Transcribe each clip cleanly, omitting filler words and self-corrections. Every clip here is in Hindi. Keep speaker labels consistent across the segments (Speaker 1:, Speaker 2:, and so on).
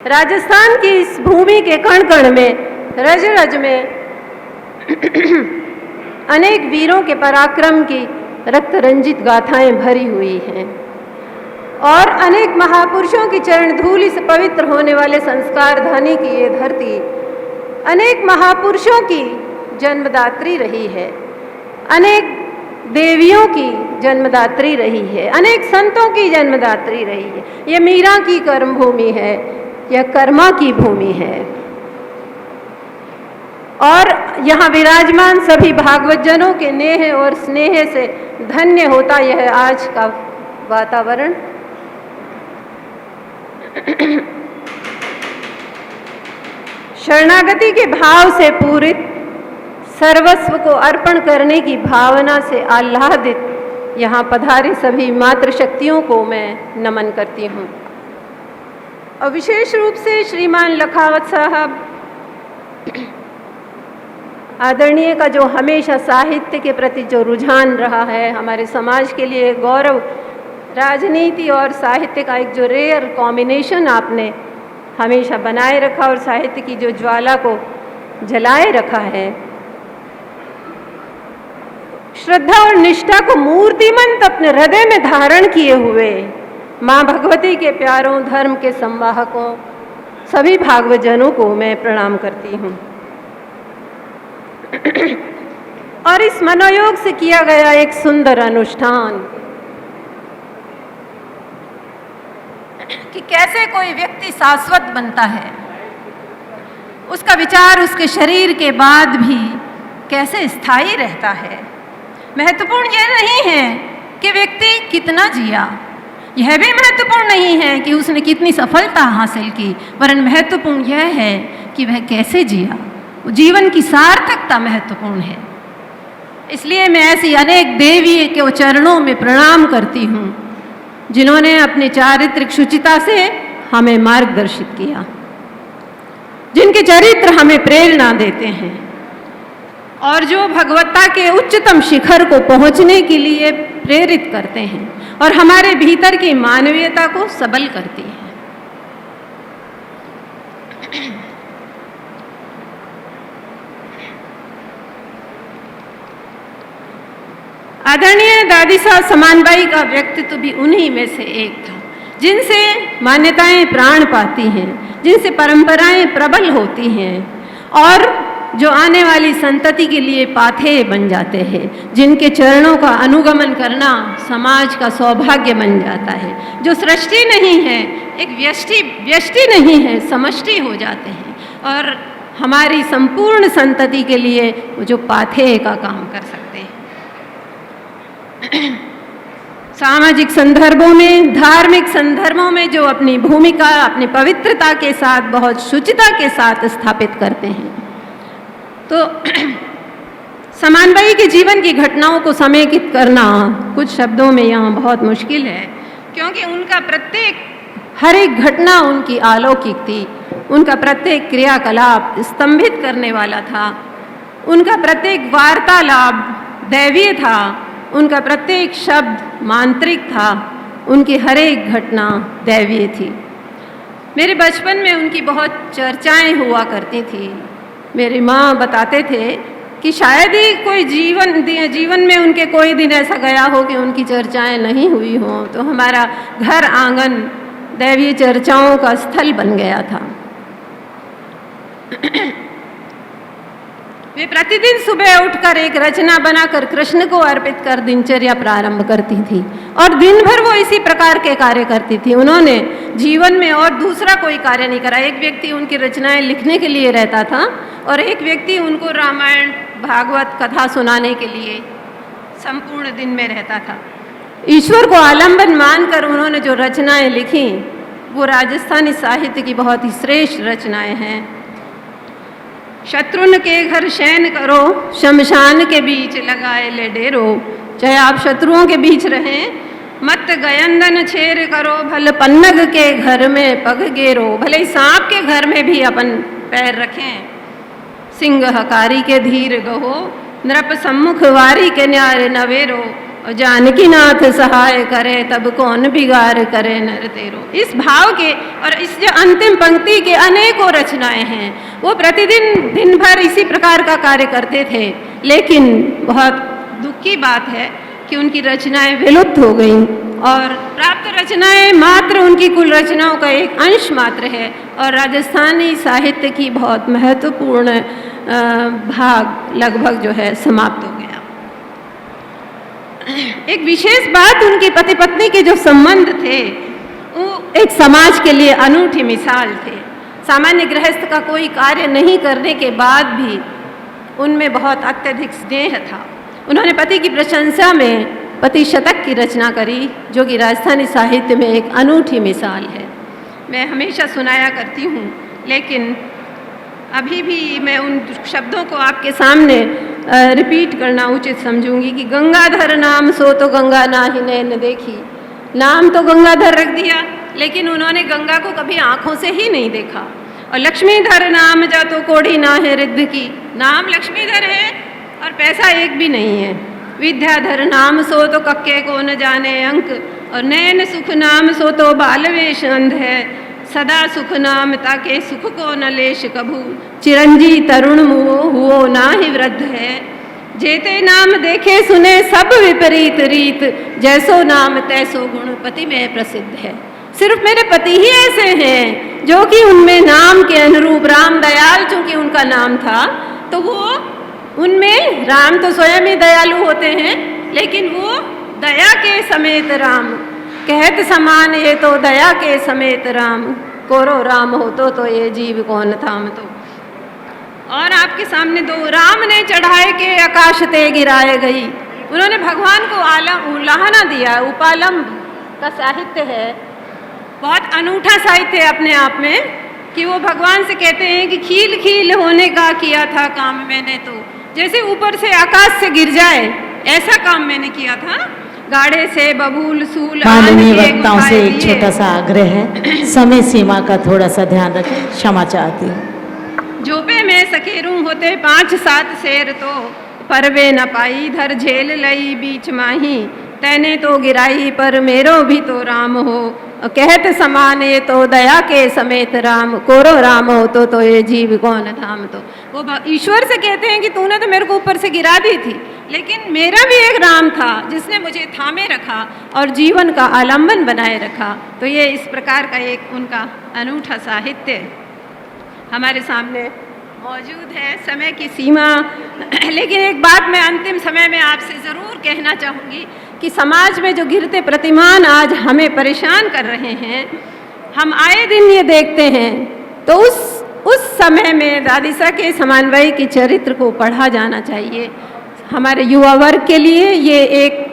Speaker 1: राजस्थान की इस भूमि के कण कण में, रज रज में अनेक वीरों के पराक्रम की रक्त रंजित गाथाएं भरी हुई हैं और अनेक महापुरुषों की चरण धूलि से पवित्र होने वाले संस्कार धनी की ये धरती अनेक महापुरुषों की जन्मदात्री रही है, अनेक देवियों की जन्मदात्री रही है, अनेक संतों की जन्मदात्री रही है। ये मीरा की कर्म भूमि है, यह कर्मा की भूमि है और यहाँ विराजमान सभी भागवत जनों के नेह और स्नेह से धन्य होता यह आज का वातावरण। शरणागति के भाव से पूरित, सर्वस्व को अर्पण करने की भावना से आह्लादित यहाँ पधारे सभी मातृशक्तियों को मैं नमन करती हूँ और विशेष रूप से श्रीमान लखावत साहब आदरणीय का जो हमेशा साहित्य के प्रति जो रुझान रहा है, हमारे समाज के लिए गौरव, राजनीति और साहित्य का एक जो रेयर कॉम्बिनेशन आपने हमेशा बनाए रखा और साहित्य की जो ज्वाला को जलाए रखा है, श्रद्धा और निष्ठा को मूर्तिमंत अपने हृदय में धारण किए हुए माँ भगवती के प्यारों, धर्म के संवाहकों, सभी भागवत जनों को मैं प्रणाम करती हूँ और इस मनोयोग से किया गया एक सुंदर अनुष्ठान कि कैसे कोई व्यक्ति शाश्वत बनता है, उसका विचार उसके शरीर के बाद भी कैसे स्थायी रहता है। महत्वपूर्ण यह नहीं है कि व्यक्ति कितना जिया, यह भी महत्वपूर्ण नहीं है कि उसने कितनी सफलता हासिल की, वरन महत्वपूर्ण यह है कि वह कैसे जिया। जीवन की सार्थकता महत्वपूर्ण है। इसलिए मैं ऐसी अनेक देवी के चरणों में प्रणाम करती हूँ जिन्होंने अपने चारित्रिक शुचिता से हमें मार्गदर्शित किया, जिनके चरित्र हमें प्रेरणा देते हैं और जो भगवत्ता के उच्चतम शिखर को पहुंचने के लिए प्रेरित करते हैं और हमारे भीतर की मानवीयता को सबल करती हैं। आदरणीय दादी साहब समानबाई का व्यक्तित्व भी उन्हीं में से एक था, जिनसे मान्यताएं प्राण पाती हैं, जिनसे परंपराएं प्रबल होती हैं और जो आने वाली संतति के लिए पाथेय बन जाते हैं, जिनके चरणों का अनुगमन करना समाज का सौभाग्य बन जाता है, जो सृष्टि नहीं है, एक व्यष्टि नहीं है, समष्टि हो जाते हैं और हमारी संपूर्ण संतति के लिए जो पाथेय का काम कर सकते हैं। सामाजिक संदर्भों में, धार्मिक संदर्भों में जो अपनी भूमिका अपनी पवित्रता के साथ, बहुत शुचिता के साथ स्थापित करते हैं। तो समानबाई के जीवन की घटनाओं को समेकित करना कुछ शब्दों में यहाँ बहुत मुश्किल है, क्योंकि उनका प्रत्येक हर एक घटना उनकी अलौकिक थी, उनका प्रत्येक क्रियाकलाप स्तंभित करने वाला था, उनका प्रत्येक वार्तालाप दैवीय था, उनका प्रत्येक शब्द मांत्रिक था, उनकी हर एक घटना दैवीय थी। मेरे बचपन में उनकी बहुत चर्चाएं हुआ करती थी। मेरी माँ बताते थे कि शायद ही कोई जीवन में उनके कोई दिन ऐसा गया हो कि उनकी चर्चाएं नहीं हुई हों, तो हमारा घर आंगन दैवीय चर्चाओं का स्थल बन गया था। वे प्रतिदिन सुबह उठकर एक रचना बनाकर कृष्ण को अर्पित कर दिनचर्या प्रारंभ करती थी और दिन भर वो इसी प्रकार के कार्य करती थी। उन्होंने जीवन में और दूसरा कोई कार्य नहीं करा। एक व्यक्ति उनकी रचनाएं लिखने के लिए रहता था और एक व्यक्ति उनको रामायण भागवत कथा सुनाने के लिए संपूर्ण दिन में रहता था। ईश्वर को आलंबन मानकर उन्होंने जो रचनाएं लिखी वो राजस्थानी साहित्य की बहुत ही श्रेष्ठ रचनाएं हैं। शत्रुन के घर शयन करो, शमशान के बीच लगाए ले डेरो। चाहे आप शत्रुओं के बीच रहें, मत गयंदन छेर करो, भले पन्नग के घर में पग गेरो। भले सांप के घर में भी अपन पैर रखें। सिंह हकारी के धीर गहो, नृप सम्मुख वारी के न्यारे नवेरो। और जानकी नाथ सहाय करे तब कौन बिगाड़ करे नर तेरो। इस भाव के और इस जो अंतिम पंक्ति के अनेकों रचनाएं हैं। वो प्रतिदिन दिन भर इसी प्रकार का कार्य करते थे, लेकिन बहुत दुख की बात है कि उनकी रचनाएं विलुप्त हो गईं और प्राप्त रचनाएं मात्र उनकी कुल रचनाओं का एक अंश मात्र है और राजस्थानी साहित्य की बहुत महत्वपूर्ण भाग लगभग जो है समाप्त हो गया। एक विशेष बात, उनके पति पत्नी के जो संबंध थे वो एक समाज के लिए अनूठी मिसाल थे। सामान्य गृहस्थ का कोई कार्य नहीं करने के बाद भी उनमें बहुत अत्यधिक स्नेह था। उन्होंने पति की प्रशंसा में पति शतक की रचना करी, जो कि राजस्थानी साहित्य में एक अनूठी मिसाल है। मैं हमेशा सुनाया करती हूँ, लेकिन अभी भी मैं उन शब्दों को आपके सामने रिपीट करना उचित समझूंगी कि गंगाधर नाम सो तो गंगा ना ही नैन देखी। नाम तो गंगाधर रख दिया, लेकिन उन्होंने गंगा को कभी आंखों से ही नहीं देखा। और लक्ष्मीधर नाम जा तो कोड़ी ना है रिद्ध की। नाम लक्ष्मीधर है और पैसा एक भी नहीं है। विद्याधर नाम सो तो कक्के को न जाने अंक, और नैन सुख नाम सो तो बालवेश अंध है। सदा सुख नाम ताके सुख को न लेश कभू, चिरंजी तरुण मुओ हुओ ना ही वृद्ध है। जेते नाम देखे सुने सब विपरीत रीत, जैसो नाम तैसो गुण पति में प्रसिद्ध है। सिर्फ मेरे पति ही ऐसे हैं जो कि उनमें नाम के अनुरूप राम दयाल, चूंकि उनका नाम था, तो वो उनमें राम तो स्वयं ही दयालु होते हैं, लेकिन वो दया के समेत राम कहत समान ये तो दया के समेत राम, कोरो राम हो तो ये जीव कौन थाम तो। और आपके सामने दो, राम ने चढ़ाए के आकाश ते गिराए गई। उन्होंने भगवान को उलाहना दिया। उपालंब का साहित्य है, बहुत अनूठा साहित्य है अपने आप में, कि वो भगवान से कहते हैं कि खील खील होने का किया था काम मैंने, तो जैसे ऊपर से आकाश से गिर जाए ऐसा काम मैंने किया था। गाड़े से बबूल सूल
Speaker 2: माननीय वक्ताओं से एक छोटा सा आग्रह है, समय सीमा का थोड़ा सा ध्यान रखें, क्षमा चाहती हूँ।
Speaker 1: जोपे में सकेरू होते 5-7 शेर, तो परवे न पाई धर झेल लई बीच माही। तैने तो गिराई पर मेरो भी तो राम हो, कहत समान ये तो दया के समेत राम, कोरो राम हो तो ये जीव कौन थाम तो। वो ईश्वर से कहते हैं कि तूने तो मेरे को ऊपर से गिरा दी थी, लेकिन मेरा भी एक राम था जिसने मुझे थामे रखा और जीवन का आलंबन बनाए रखा। तो ये इस प्रकार का एक उनका अनूठा साहित्य हमारे सामने मौजूद है। समय की सीमा, लेकिन एक बात मैं अंतिम समय में आपसे ज़रूर कहना चाहूँगी कि समाज में जो गिरते प्रतिमान आज हमें परेशान कर रहे हैं, हम आए दिन ये देखते हैं, तो उस समय में दादीसा के समन्वय की चरित्र को पढ़ा जाना चाहिए। हमारे युवा वर्ग के लिए ये एक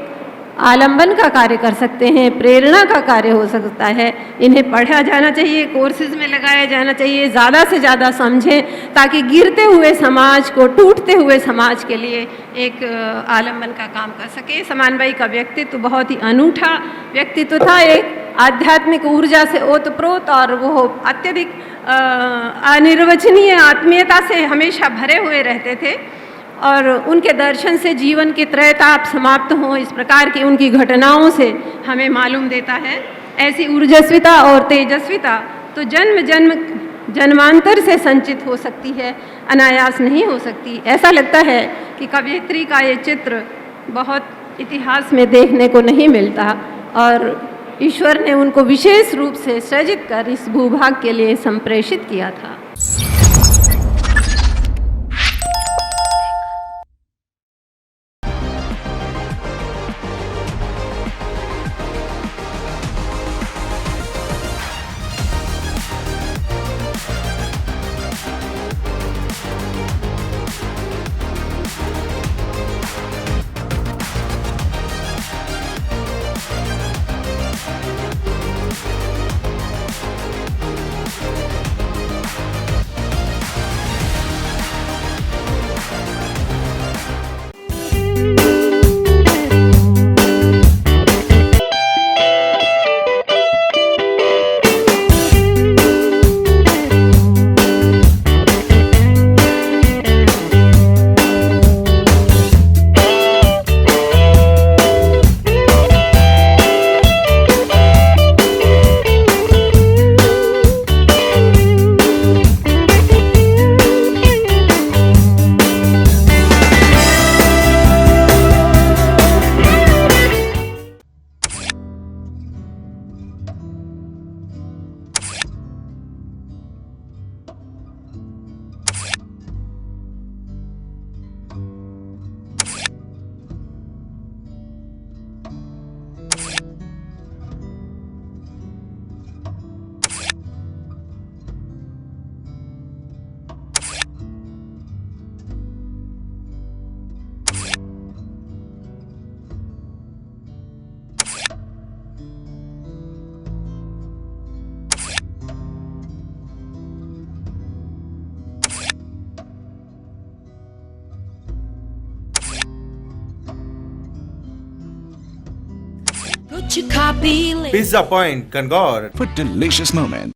Speaker 1: आलंबन का कार्य कर सकते हैं, प्रेरणा का कार्य हो सकता है। इन्हें पढ़ा जाना चाहिए, कोर्सेज में लगाया जाना चाहिए, ज़्यादा से ज़्यादा समझें, ताकि गिरते हुए समाज को, टूटते हुए समाज के लिए एक आलंबन का काम कर सके। समन्वय का व्यक्तित्व बहुत ही अनूठा व्यक्तित्व था, एक आध्यात्मिक ऊर्जा से ओतप्रोत, और वो अत्यधिक अनिर्वचनीय आत्मीयता से हमेशा भरे हुए रहते थे। और उनके दर्शन से जीवन के त्रैताप समाप्त हों, इस प्रकार की उनकी घटनाओं से हमें मालूम देता है। ऐसी ऊर्जस्विता और तेजस्विता तो जन्मांतर से संचित हो सकती है, अनायास नहीं हो सकती। ऐसा लगता है कि कवयित्री का ये चित्र बहुत इतिहास में देखने को नहीं मिलता, और ईश्वर ने उनको विशेष रूप से सृजित कर इस भूभाग के लिए संप्रेषित किया था।
Speaker 3: Get your copy late.
Speaker 4: Pizza Point, Kangor.
Speaker 5: For delicious moments.